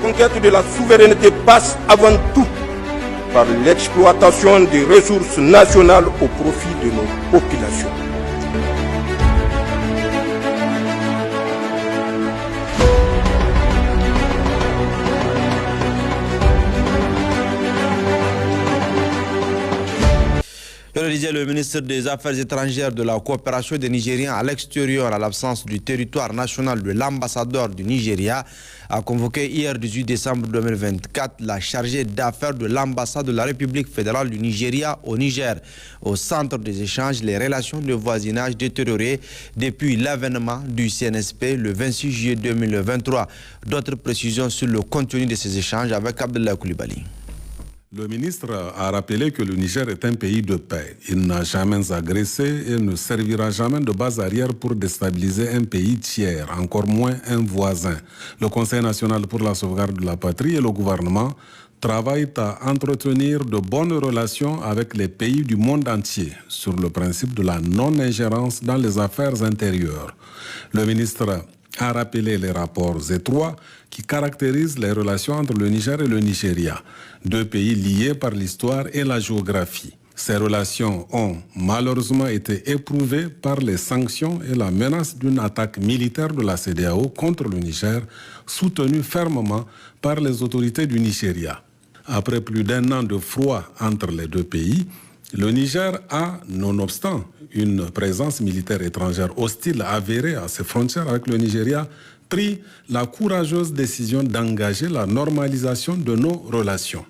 conquête de la souveraineté passe avant tout par l'exploitation des ressources nationales au profit de nos populations. Je le disais, le ministre des Affaires étrangères de la coopération des Nigériens à l'extérieur à l'absence du territoire national de l'ambassadeur du Nigeria a convoqué hier 18 décembre 2024 la chargée d'affaires de l'ambassade de la République fédérale du Nigeria au Niger. Au centre des échanges, les relations de voisinage détériorées depuis l'avènement du CNSP le 26 juillet 2023. D'autres précisions sur le contenu de ces échanges avec Abdullah Koulibaly. Le ministre a rappelé que le Niger est un pays de paix. Il n'a jamais agressé et ne servira jamais de base arrière pour déstabiliser un pays tiers, encore moins un voisin. Le Conseil national pour la sauvegarde de la patrie et le gouvernement travaillent à entretenir de bonnes relations avec les pays du monde entier sur le principe de la non-ingérence dans les affaires intérieures. Le ministre a rappelé les rapports étroits qui caractérisent les relations entre le Niger et le Nigeria, deux pays liés par l'histoire et la géographie. Ces relations ont malheureusement été éprouvées par les sanctions et la menace d'une attaque militaire de la CEDEAO contre le Niger, soutenue fermement par les autorités du Nigeria. Après plus d'un an de froid entre les deux pays, le Niger a, nonobstant une présence militaire étrangère hostile avérée à ses frontières avec le Nigeria, pris la courageuse décision d'engager la normalisation de nos relations.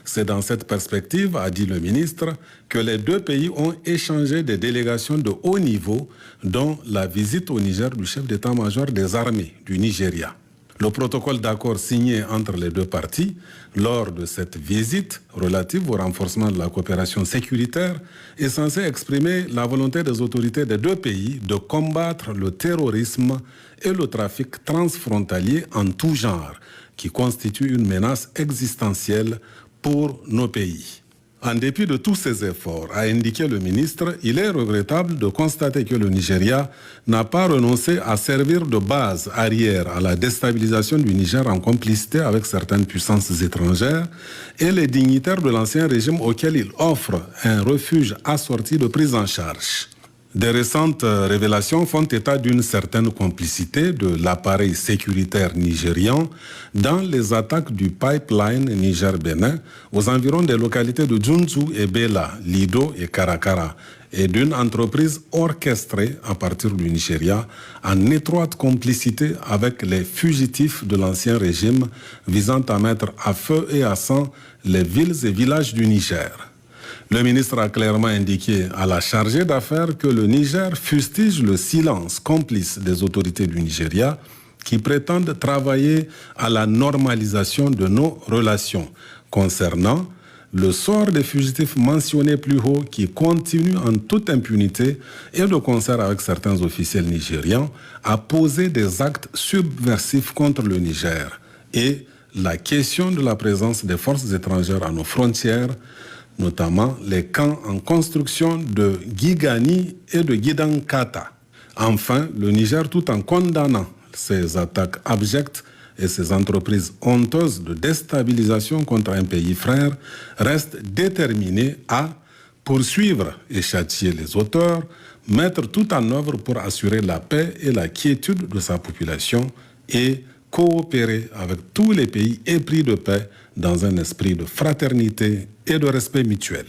C'est dans cette perspective, a dit le ministre, que les deux pays ont échangé des délégations de haut niveau, dont la visite au Niger du chef d'état-major des armées du Nigeria. Le protocole d'accord signé entre les deux parties lors de cette visite relative au renforcement de la coopération sécuritaire est censé exprimer la volonté des autorités des deux pays de combattre le terrorisme et le trafic transfrontalier en tout genre, qui constitue une menace existentielle pour nos pays. En dépit de tous ces efforts, a indiqué le ministre, il est regrettable de constater que le Nigeria n'a pas renoncé à servir de base arrière à la déstabilisation du Niger en complicité avec certaines puissances étrangères et les dignitaires de l'ancien régime auxquels il offre un refuge assorti de prise en charge. Des récentes révélations font état d'une certaine complicité de l'appareil sécuritaire nigérian dans les attaques du pipeline Niger-Bénin aux environs des localités de Djounzou et Bela, Lido et Karakara, et d'une entreprise orchestrée à partir du Nigeria en étroite complicité avec les fugitifs de l'ancien régime visant à mettre à feu et à sang les villes et villages du Niger. Le ministre a clairement indiqué à la chargée d'affaires que le Niger fustige le silence complice des autorités du Nigeria qui prétendent travailler à la normalisation de nos relations concernant le sort des fugitifs mentionnés plus haut qui continuent en toute impunité et de concert avec certains officiels nigérians à poser des actes subversifs contre le Niger et la question de la présence des forces étrangères à nos frontières, notamment les camps en construction de Gigani et de Gidankata. Enfin, le Niger, tout en condamnant ces attaques abjectes et ces entreprises honteuses de déstabilisation contre un pays frère, reste déterminé à poursuivre et châtier les auteurs, mettre tout en œuvre pour assurer la paix et la quiétude de sa population et coopérer avec tous les pays épris de paix dans un esprit de fraternité et de respect mutuel.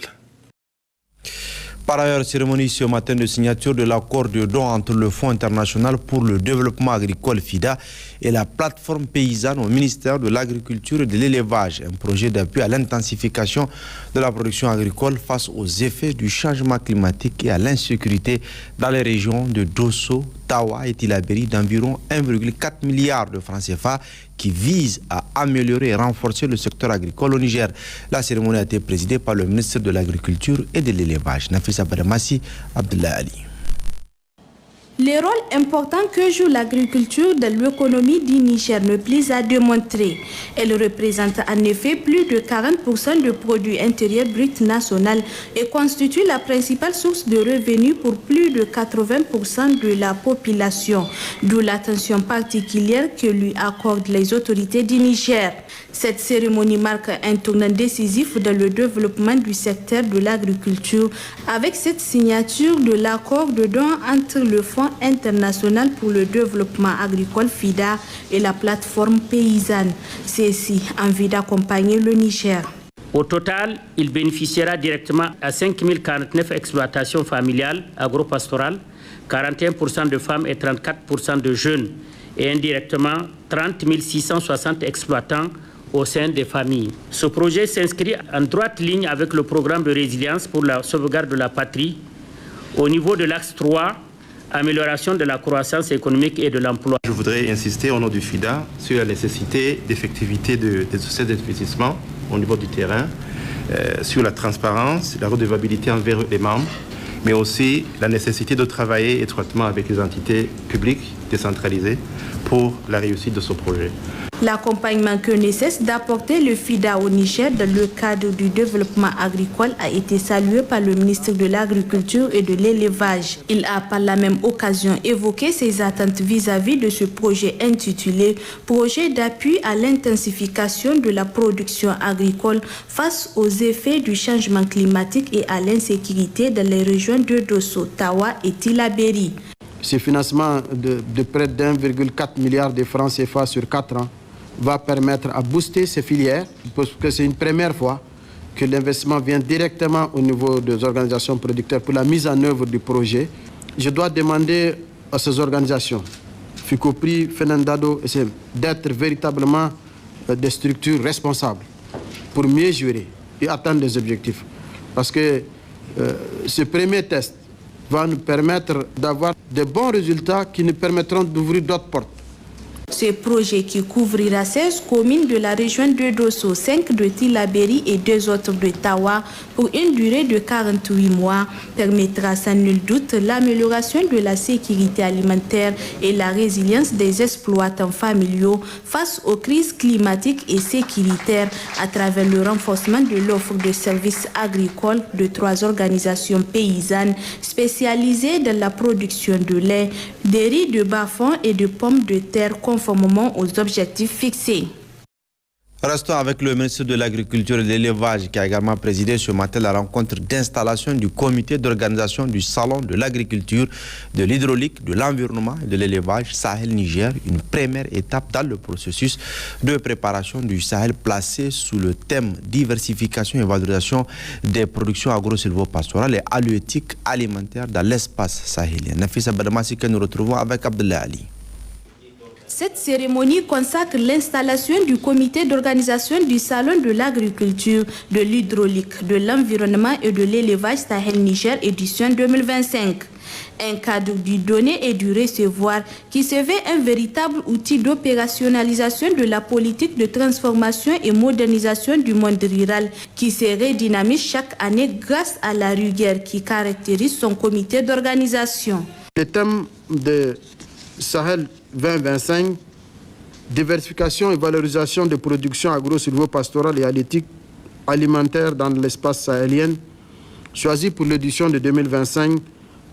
Par ailleurs, cérémonie ce matin de signature de l'accord de don entre le Fonds international pour le développement agricole FIDA et la plateforme paysanne au ministère de l'Agriculture et de l'Élevage, un projet d'appui à l'intensification de la production agricole face aux effets du changement climatique et à l'insécurité dans les régions de Dosso, Tawa et Tillabéri d'environ 1,4 milliard de francs CFA qui vise à améliorer et renforcer le secteur agricole au Niger. La cérémonie a été présidée par le ministre de l'Agriculture et de l'Élevage, Nafisa Badamassi Abdullah Ali. Les rôles importants que joue l'agriculture dans l'économie du Niger ne plus à démontrer. Elle représente en effet plus de 40% du produit intérieur brut national et constitue la principale source de revenus pour plus de 80% de la population, d'où l'attention particulière que lui accordent les autorités du Niger. Cette cérémonie marque un tournant décisif dans le développement du secteur de l'agriculture avec cette signature de l'accord de don entre le Fonds international pour le développement agricole FIDA et la plateforme paysanne. Ceci en vue d'accompagner le Niger. Au total, il bénéficiera directement à 5049 exploitations familiales agro-pastorales, 41% de femmes et 34% de jeunes, et indirectement 30 660 exploitants au sein des familles. Ce projet s'inscrit en droite ligne avec le programme de résilience pour la sauvegarde de la patrie. Au niveau de l'axe 3, amélioration de la croissance économique et de l'emploi. Je voudrais insister au nom du FIDA sur la nécessité d'effectivité de ces investissements au niveau du terrain, sur la transparence, la redevabilité envers les membres, mais aussi la nécessité de travailler étroitement avec les entités publiques décentralisées pour la réussite de ce projet. L'accompagnement que ne cesse d'apporter le FIDA au Niger dans le cadre du développement agricole a été salué par le ministre de l'Agriculture et de l'Élevage. Il a par la même occasion évoqué ses attentes vis-à-vis de ce projet intitulé « Projet d'appui à l'intensification de la production agricole face aux effets du changement climatique et à l'insécurité dans les régions de Dosso, Tawa et Tillabéri ». Ce financement de près d'1,4 milliard de francs CFA sur 4 ans va permettre à booster ces filières, parce que c'est une première fois que l'investissement vient directement au niveau des organisations producteurs pour la mise en œuvre du projet. Je dois demander à ces organisations, FICOPRI, FENANDADO, d'être véritablement des structures responsables pour mieux gérer et atteindre les objectifs. Parce que ce premier test va nous permettre d'avoir de bons résultats qui nous permettront d'ouvrir d'autres portes. Ce projet qui couvrira 16 communes de la région de Dosso, 5 de Tillabéri et 2 autres de Tawa pour une durée de 48 mois permettra sans nul doute l'amélioration de la sécurité alimentaire et la résilience des exploitants familiaux face aux crises climatiques et sécuritaires à travers le renforcement de l'offre de services agricoles de 3 organisations paysannes spécialisées dans la production de lait, de riz de bas-fond et de pommes de terre conformément aux objectifs fixés. Restons avec le ministre de l'Agriculture et de l'Élevage qui a également présidé ce matin la rencontre d'installation du comité d'organisation du Salon de l'Agriculture, de l'Hydraulique, de l'Environnement et de l'Élevage Sahel-Niger, une première étape dans le processus de préparation du Sahel placé sous le thème diversification et valorisation des productions agro-silvopastorales et halieutique alimentaire dans l'espace sahélien. Nafisa Badamasi que nous retrouvons avec Abdullah Ali. Cette cérémonie consacre l'installation du comité d'organisation du Salon de l'Agriculture, de l'Hydraulique, de l'Environnement et de l'Élevage Sahel-Niger édition 2025. Un cadre du donner et du recevoir qui se veut un véritable outil d'opérationnalisation de la politique de transformation et modernisation du monde rural qui se redynamise chaque année grâce à la rigueur qui caractérise son comité d'organisation. Le thème de Sahel 2025, diversification et valorisation des productions agro-silvopastorales et halieutiques alimentaires dans l'espace sahélien, choisi pour l'édition de 2025,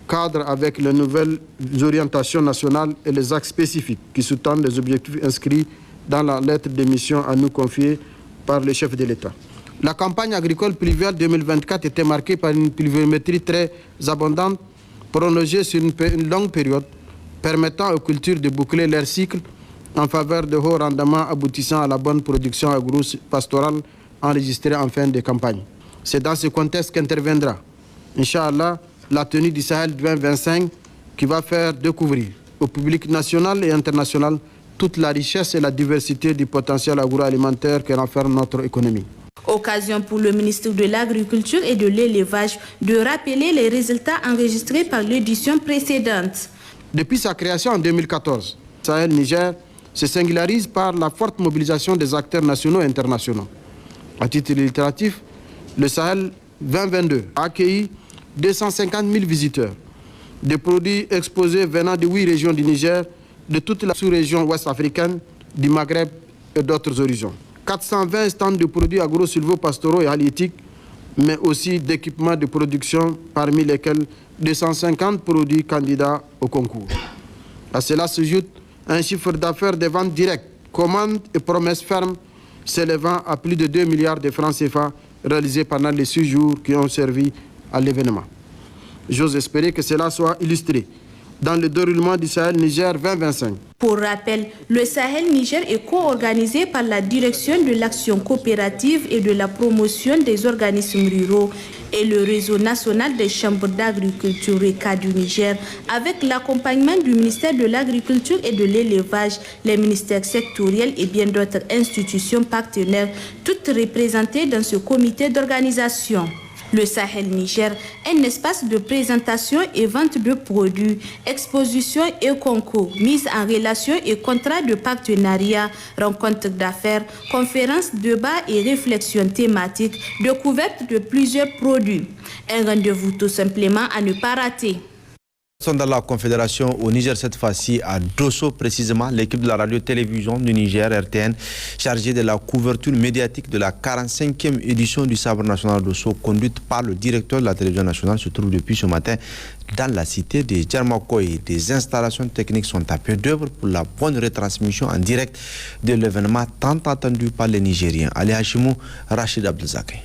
cadre avec les nouvelles orientations nationales et les axes spécifiques qui sous-tendent les objectifs inscrits dans la lettre de mission à nous confier par le chef de l'État. La campagne agricole pluviale 2024 était marquée par une pluviométrie très abondante, prolongée sur une longue période, permettant aux cultures de boucler leur cycle en faveur de hauts rendements aboutissant à la bonne production agro-pastorale enregistrée en fin de campagne. C'est dans ce contexte qu'interviendra, Inch'Allah, la tenue du Sahel 2025 qui va faire découvrir au public national et international toute la richesse et la diversité du potentiel agroalimentaire que renferme notre économie. Occasion pour le ministre de l'Agriculture et de l'Élevage de rappeler les résultats enregistrés par l'édition précédente. Depuis sa création en 2014, Sahel Niger se singularise par la forte mobilisation des acteurs nationaux et internationaux. À titre illustratif, le Sahel 2022 a accueilli 250 000 visiteurs, des produits exposés venant de 8 régions du Niger, de toute la sous-région ouest africaine, du Maghreb et d'autres horizons. 420 stands de produits agro-silvopastoraux et halieutiques, mais aussi d'équipements de production, parmi lesquels 250 produits candidats au concours. À cela s'ajoute un chiffre d'affaires de ventes directes, commandes et promesses fermes s'élevant à plus de 2 milliards de francs CFA réalisés pendant les 6 jours qui ont servi à l'événement. J'ose espérer que cela soit illustré dans le déroulement du Sahel Niger 2025. Pour rappel, le Sahel Niger est co-organisé par la Direction de l'action coopérative et de la promotion des organismes ruraux et le Réseau national des chambres d'agriculture RECA du Niger, avec l'accompagnement du ministère de l'Agriculture et de l'Élevage, les ministères sectoriels et bien d'autres institutions partenaires, toutes représentées dans ce comité d'organisation. Le Sahel Niger, un espace de présentation et vente de produits, exposition et concours, mise en relation et contrats de partenariat, rencontres d'affaires, conférences, débats et réflexions thématiques, découverte de plusieurs produits. Un rendez-vous tout simplement à ne pas rater. Sont dans la Confédération au Niger cette fois-ci à Dosso précisément, l'équipe de la radio-télévision du Niger RTN chargée de la couverture médiatique de la 45e édition du Sabre national Dosso conduite par le directeur de la télévision nationale se trouve depuis ce matin dans la cité de Djermakoy. Des installations techniques sont à pied d'œuvre pour la bonne retransmission en direct de l'événement tant attendu par les Nigériens. Ali Hashimou, Rachid Abdelzakay.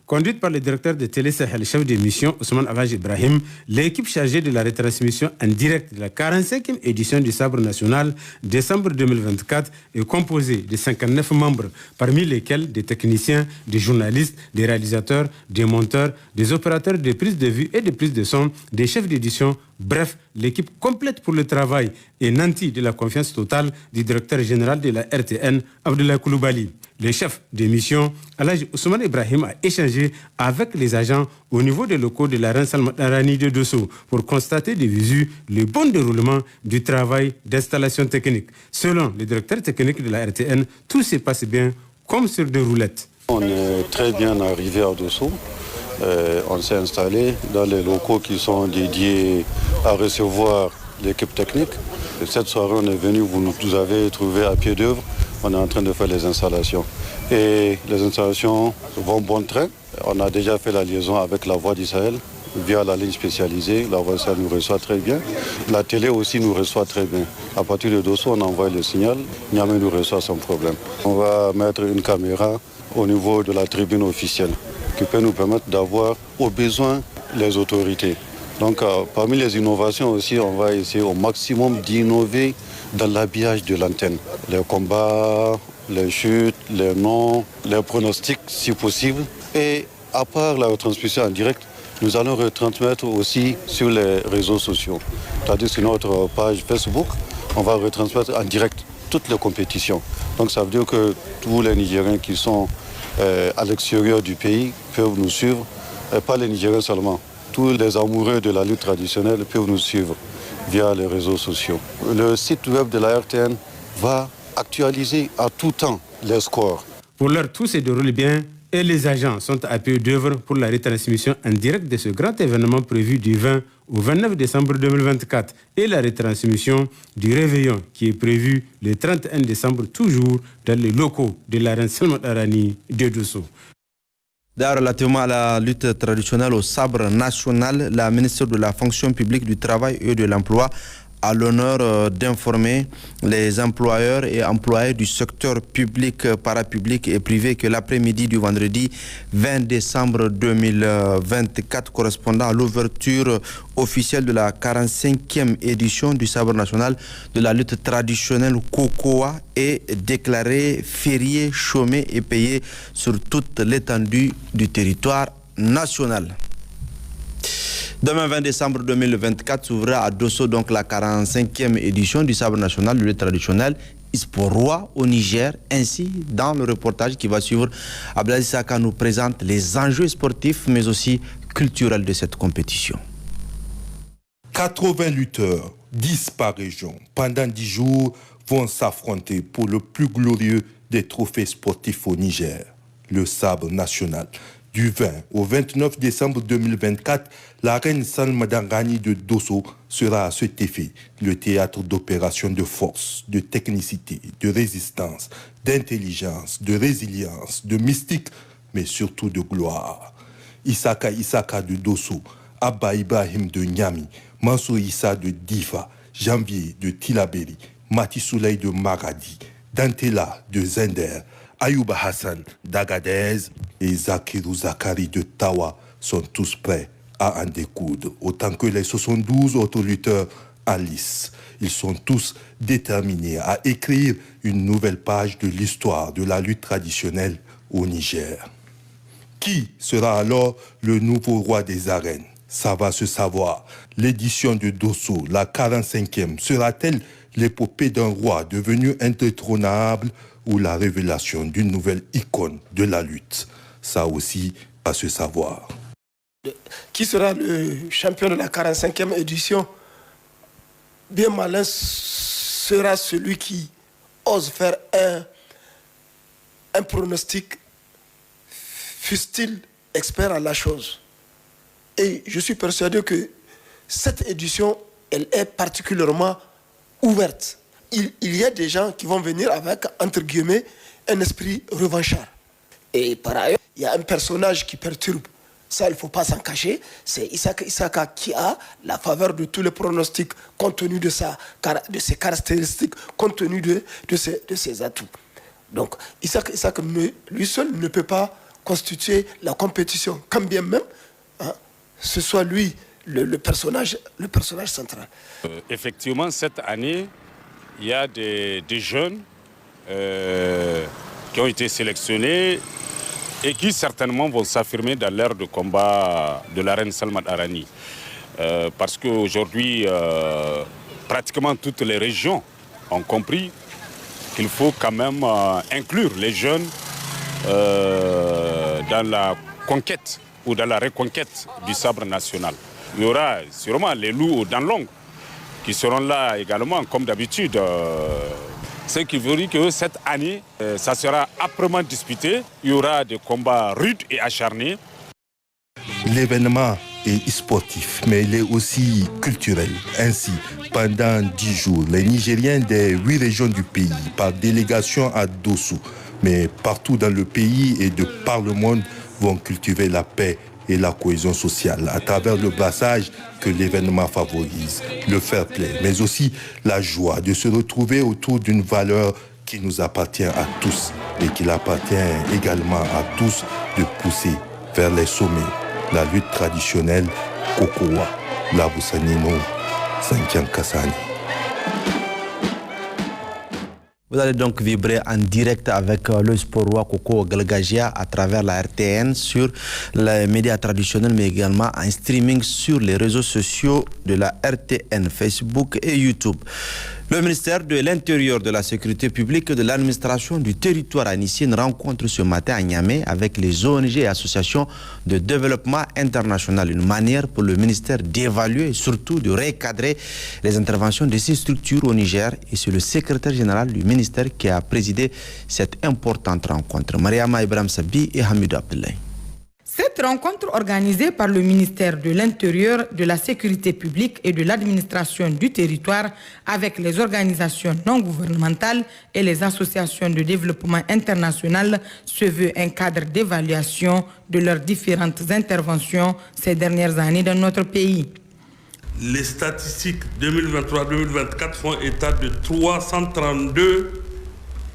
Conduite par le directeur de Télé Sahel, chef de mission Ousmane Alhaji Ibrahim, l'équipe chargée de la retransmission en direct de la 45e édition du Sabre national décembre 2024 est composée de 59 membres, parmi lesquels des techniciens, des journalistes, des réalisateurs, des monteurs, des opérateurs de prise de vue et de prise de son, des chefs d'édition. Bref, l'équipe complète pour le travail est nantie de la confiance totale du directeur général de la RTN, Abdoulaye Koulibaly. Le chef de mission, Alhaji Ousmane Ibrahim, a échangé avec les agents au niveau des locaux de la Reine Salmatarani de Dosso pour constater de visu le bon déroulement du travail d'installation technique. Selon le directeur technique de la RTN, tout se passe bien comme sur des roulettes. On est très bien arrivé à Dosso. On s'est installé dans les locaux qui sont dédiés à recevoir l'équipe technique. Cette soirée, on est venu, vous nous avez trouvé à pied d'œuvre. On est en train de faire les installations. Et les installations vont bon train. On a déjà fait la liaison avec la Voix du Sahel via la ligne spécialisée. La Voix du Sahel nous reçoit très bien. La télé aussi nous reçoit très bien. À partir de Dosso, on envoie le signal. Niamey nous reçoit sans problème. On va mettre une caméra au niveau de la tribune officielle qui peut nous permettre d'avoir au besoin les autorités. Donc parmi les innovations aussi, on va essayer au maximum d'innover dans l'habillage de l'antenne. Les combats, les chutes, les noms, les pronostics si possible. Et à part la retransmission en direct, nous allons retransmettre aussi sur les réseaux sociaux. C'est-à-dire sur notre page Facebook, on va retransmettre en direct toutes les compétitions. Donc ça veut dire que tous les Nigériens qui sont à l'extérieur du pays peuvent nous suivre, et pas les Nigériens seulement. Tous les amoureux de la lutte traditionnelle peuvent nous suivre via les réseaux sociaux. Le site web de la RTN va actualiser à tout temps les scores. Pour l'heure, tout se déroule bien et les agents sont à pied d'œuvre pour la retransmission en direct de ce grand événement prévu du 20 au 29 décembre 2024 et la retransmission du réveillon qui est prévu le 31 décembre, toujours dans les locaux de la Reine Salmatarani de Dosso. Relativement à la lutte traditionnelle au sabre national, la ministre de la fonction publique, du travail et de l'emploi a l'honneur d'informer les employeurs et employés du secteur public, parapublic et privé que l'après-midi du vendredi 20 décembre 2024, correspondant à l'ouverture officielle de la 45e édition du Sabre national de la lutte traditionnelle Kokoa, est déclaré férié, chômé et payé sur toute l'étendue du territoire national. Demain 20 décembre 2024 s'ouvrira à Dosso donc la 45e édition du Sabre national de lutte traditionnelle Isporoa au Niger. Ainsi, dans le reportage qui va suivre, Abdelaziz Saka nous présente les enjeux sportifs mais aussi culturels de cette compétition. 80 lutteurs, 10 par région, pendant 10 jours, vont s'affronter pour le plus glorieux des trophées sportifs au Niger, le Sabre national. Du 20 au 29 décembre 2024, la reine Salma Dangani de Dosso sera à cet effet le théâtre d'opérations de force, de technicité, de résistance, d'intelligence, de résilience, de mystique, mais surtout de gloire. Isaka de Dosso, Abba Ibrahim de Niami, Mansour Issa de Difa, Janvier de Tilaberi, Mati Souley de Maradi, Dantela de Zender, Ayouba Hassan d'Agadez et Zakirou Zakari de Tawa sont tous prêts à en découdre, autant que les 72 autres lutteurs à lice. Ils sont tous déterminés à écrire une nouvelle page de l'histoire de la lutte traditionnelle au Niger. Qui sera alors le nouveau roi des arènes? Ça va se savoir. L'édition de Dosso, la 45e, sera-t-elle l'épopée d'un roi devenu indétrônable ou la révélation d'une nouvelle icône de la lutte? Ça aussi va se savoir. Qui sera le champion de la 45e édition? Bien malin sera celui qui ose faire un pronostic, fût-il expert à la chose. Et je suis persuadé que cette édition, elle est particulièrement ouverte. Il y a des gens qui vont venir avec, entre guillemets, un esprit revanchard. Et par ailleurs, il y a un personnage qui perturbe. Ça, il ne faut pas s'en cacher. C'est Isaka qui a la faveur de tous les pronostics, compte tenu de ses caractéristiques, compte tenu de ses atouts. Donc, Isaka lui seul ne peut pas constituer la compétition, quand bien même ce soit lui le personnage central. Effectivement, cette année, il y a des jeunes qui ont été sélectionnés et qui certainement vont s'affirmer dans l'ère de combat de la reine Salma Dangani. Parce qu'aujourd'hui, pratiquement toutes les régions ont compris qu'il faut quand même inclure les jeunes dans la conquête ou dans la reconquête du sabre national. Il y aura sûrement les loups aux dents longues qui seront là également, comme d'habitude. Ce qui veut dire que cette année, ça sera âprement disputé. Il y aura des combats rudes et acharnés. L'événement est sportif, mais il est aussi culturel. Ainsi, pendant 10 jours, les Nigériens des 8 régions du pays, par délégation à Dosso, mais partout dans le pays et de par le monde, vont cultiver la paix et la cohésion sociale à travers le brassage que l'événement favorise, le fair play, mais aussi la joie de se retrouver autour d'une valeur qui nous appartient à tous et qu'il appartient également à tous de pousser vers les sommets. La lutte traditionnelle, Kokowa, Labousanino, Sankian Kassani. Vous allez donc vibrer en direct avec le sport roi Koko Galgagia à travers la RTN sur les médias traditionnels, mais également en streaming sur les réseaux sociaux de la RTN, Facebook et YouTube. Le ministère de l'Intérieur, de la Sécurité publique et de l'Administration du territoire a initié une rencontre ce matin à Niamey avec les ONG et associations de développement international. Une manière pour le ministère d'évaluer et surtout de recadrer les interventions de ces structures au Niger. Et c'est le secrétaire général du ministère qui a présidé cette importante rencontre. Mariama Ibrahim Sabi et Hamidou Abdoulaye. Cette rencontre organisée par le ministère de l'Intérieur, de la Sécurité publique et de l'Administration du territoire avec les organisations non gouvernementales et les associations de développement international se veut un cadre d'évaluation de leurs différentes interventions ces dernières années dans notre pays. Les statistiques 2023-2024 font état de 332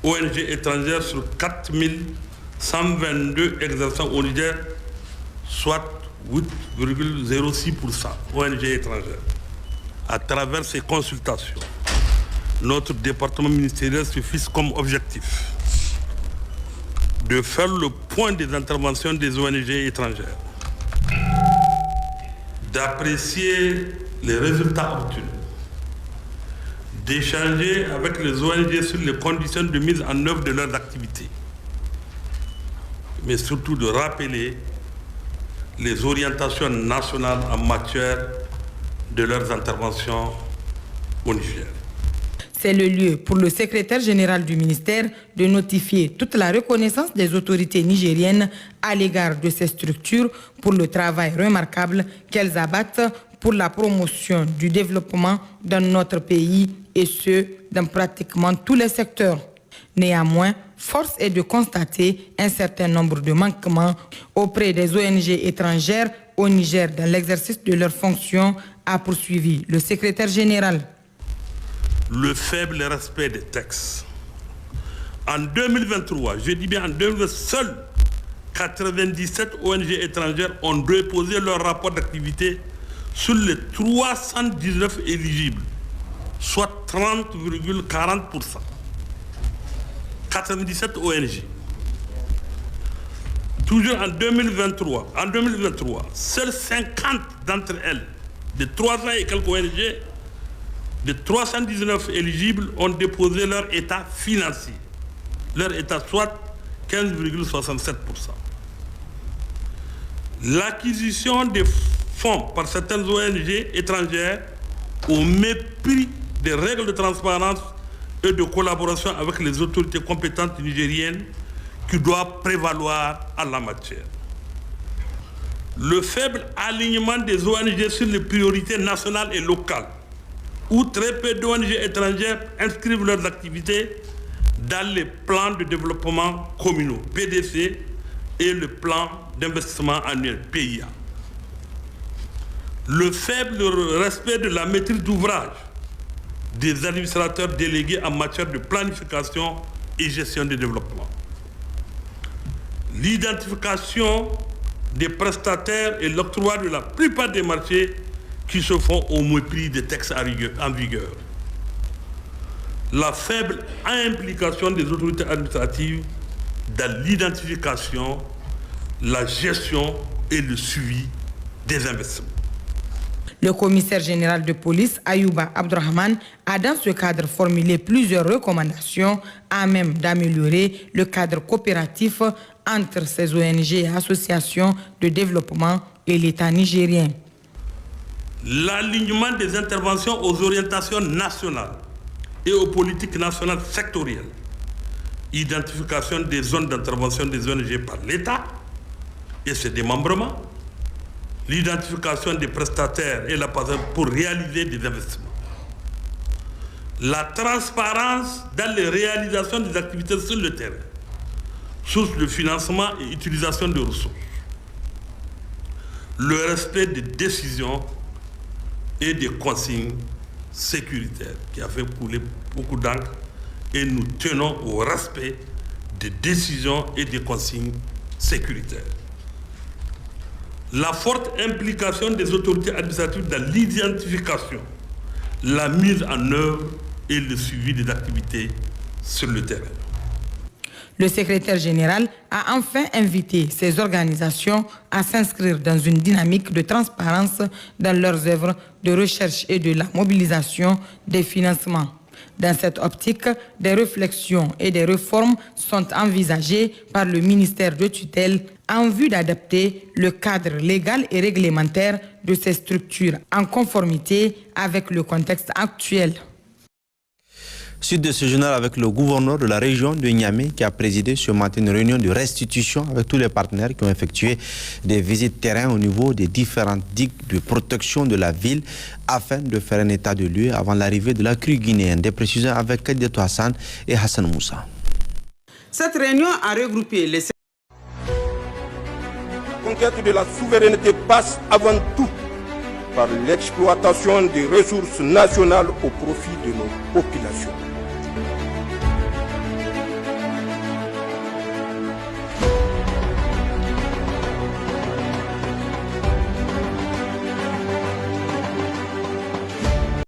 ONG étrangères sur 4122 exerçant au Niger, soit 8,06% ONG étrangères. À travers ces consultations, notre département ministériel se fixe comme objectif de faire le point des interventions des ONG étrangères, d'apprécier les résultats obtenus, d'échanger avec les ONG sur les conditions de mise en œuvre de leurs activités, mais surtout de rappeler les orientations nationales en matière de leurs interventions au Niger. C'est le lieu pour le secrétaire général du ministère de notifier toute la reconnaissance des autorités nigériennes à l'égard de ces structures pour le travail remarquable qu'elles abattent pour la promotion du développement dans notre pays et ce, dans pratiquement tous les secteurs. Néanmoins, force est de constater un certain nombre de manquements auprès des ONG étrangères au Niger dans l'exercice de leurs fonctions, a poursuivi le secrétaire général. Le faible respect des textes. En 2023, je dis bien en 2023, seuls 97 ONG étrangères ont déposé leur rapport d'activité sur les 319 éligibles, soit 30,40%. 97 ONG. Toujours en 2023, seuls 50 d'entre elles, de 300 et quelques ONG, de 319 éligibles, ont déposé leur état financier. Leur état soit 15,67%. L'acquisition des fonds par certaines ONG étrangères au mépris des règles de transparence et de collaboration avec les autorités compétentes nigériennes qui doivent prévaloir en la matière. Le faible alignement des ONG sur les priorités nationales et locales, où très peu d'ONG étrangères inscrivent leurs activités dans les plans de développement communaux, PDC, et le plan d'investissement annuel, PIA. Le faible respect de la maîtrise d'ouvrage des administrateurs délégués en matière de planification et gestion du développement. L'identification des prestataires et l'octroi de la plupart des marchés qui se font au mépris des textes en vigueur. La faible implication des autorités administratives dans l'identification, la gestion et le suivi des investissements. Le commissaire général de police, Ayouba Abdrahman, a dans ce cadre formulé plusieurs recommandations à même d'améliorer le cadre coopératif entre ces ONG et associations de développement et l'État nigérien. L'alignement des interventions aux orientations nationales et aux politiques nationales sectorielles, identification des zones d'intervention des ONG par l'État et ses démembrements, l'identification des prestataires et la passation pour réaliser des investissements. La transparence dans les réalisations des activités sur le terrain, source de financement et utilisation de ressources. Le respect des décisions et des consignes sécuritaires qui a fait couler beaucoup d'encre et nous tenons au respect des décisions et des consignes sécuritaires. La forte implication des autorités administratives dans l'identification, la mise en œuvre et le suivi des activités sur le terrain. Le secrétaire général a enfin invité ces organisations à s'inscrire dans une dynamique de transparence dans leurs œuvres de recherche et de la mobilisation des financements. Dans cette optique, des réflexions et des réformes sont envisagées par le ministère de tutelle en vue d'adapter le cadre légal et réglementaire de ces structures en conformité avec le contexte actuel. Suite de ce journal avec le gouverneur de la région de Niamey qui a présidé ce matin une réunion de restitution avec tous les partenaires qui ont effectué des visites terrain au niveau des différentes digues de protection de la ville afin de faire un état de lieu avant l'arrivée de la crue guinéenne. Des précisions avec Kadiatou Hassan et Hassan Moussa. Cette réunion a regroupé les... La conquête de la souveraineté passe avant tout par l'exploitation des ressources nationales au profit de nos populations.